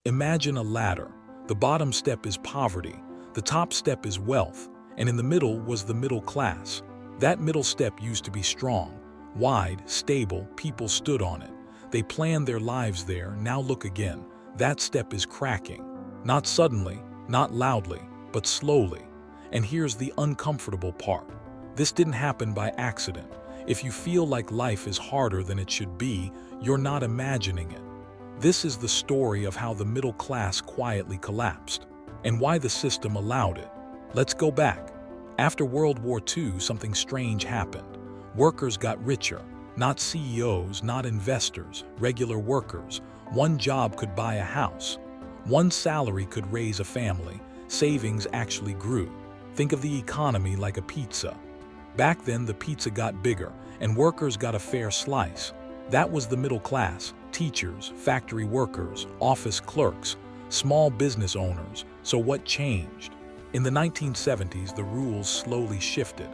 Imagine a ladder. The bottom step is poverty, the top step is wealth, and in the middle was the middle class. That middle step used to be strong, wide, stable, people stood on it. They planned their lives there. Now look again. That step is cracking. Not suddenly, not loudly, but slowly. And here's the uncomfortable part. This didn't happen by accident. If you feel like life is harder than it should be, you're not imagining it. This is the story of how the middle class quietly collapsed, and why the system allowed it. Let's go back. After World War II, something strange happened. Workers got richer. Not CEOs, not investors, regular workers. One job could buy a house. One salary could raise a family. Savings actually grew. Think of the economy like a pizza. Back then, the pizza got bigger, and workers got a fair slice. That was the middle class: teachers, factory workers, office clerks, small business owners. So what changed? In the 1970s, the rules slowly shifted.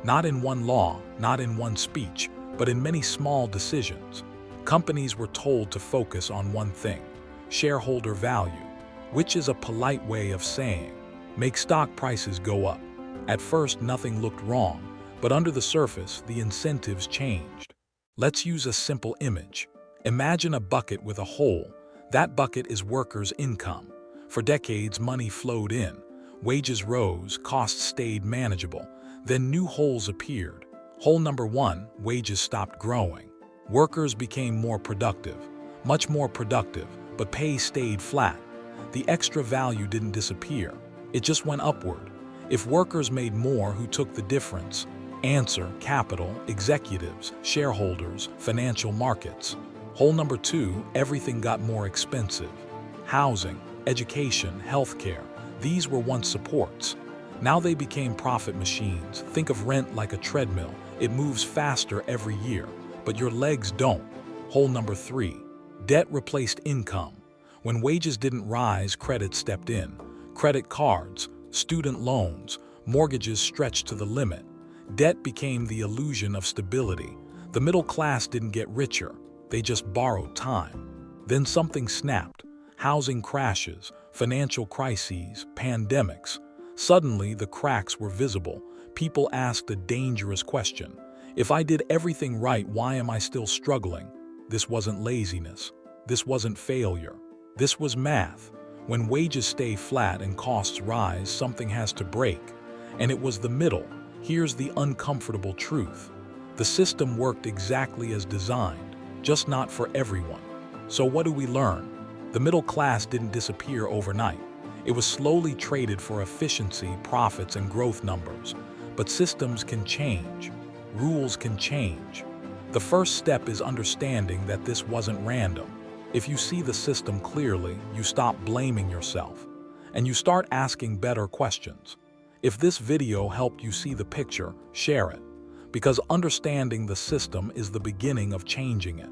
Not in one law, not in one speech, but in many small decisions. Companies were told to focus on one thing: shareholder value, which is a polite way of saying, make stock prices go up. At first, nothing looked wrong, but under the surface, the incentives changed. Let's use a simple image. Imagine a bucket with a hole. That bucket is workers' income. For decades, money flowed in. Wages rose, costs stayed manageable. Then new holes appeared. Hole number one: wages stopped growing. Workers became more productive, much more productive, but pay stayed flat. The extra value didn't disappear. It just went upward. If workers made more, who took the difference? Answer: capital, executives, shareholders, financial markets. Hole number two: everything got more expensive. Housing, education, healthcare. These were once supports. Now they became profit machines. Think of rent like a treadmill. It moves faster every year, but your legs don't. Hole number three: debt replaced income. When wages didn't rise, credit stepped in. Credit cards, student loans, mortgages stretched to the limit. Debt became the illusion of stability. The middle class didn't get richer. They just borrowed time. Then something snapped. Housing crashes, financial crises, pandemics. Suddenly, the cracks were visible. People asked a dangerous question: if I did everything right, why am I still struggling? This wasn't laziness. This wasn't failure. This was math. When wages stay flat and costs rise, something has to break. And it was the middle. Here's the uncomfortable truth. The system worked exactly as designed, just not for everyone. So what do we learn? The middle class didn't disappear overnight. It was slowly traded for efficiency, profits, and growth numbers. But systems can change. Rules can change. The first step is understanding that this wasn't random. If you see the system clearly, you stop blaming yourself, and you start asking better questions. If this video helped you see the picture, share it, because understanding the system is the beginning of changing it.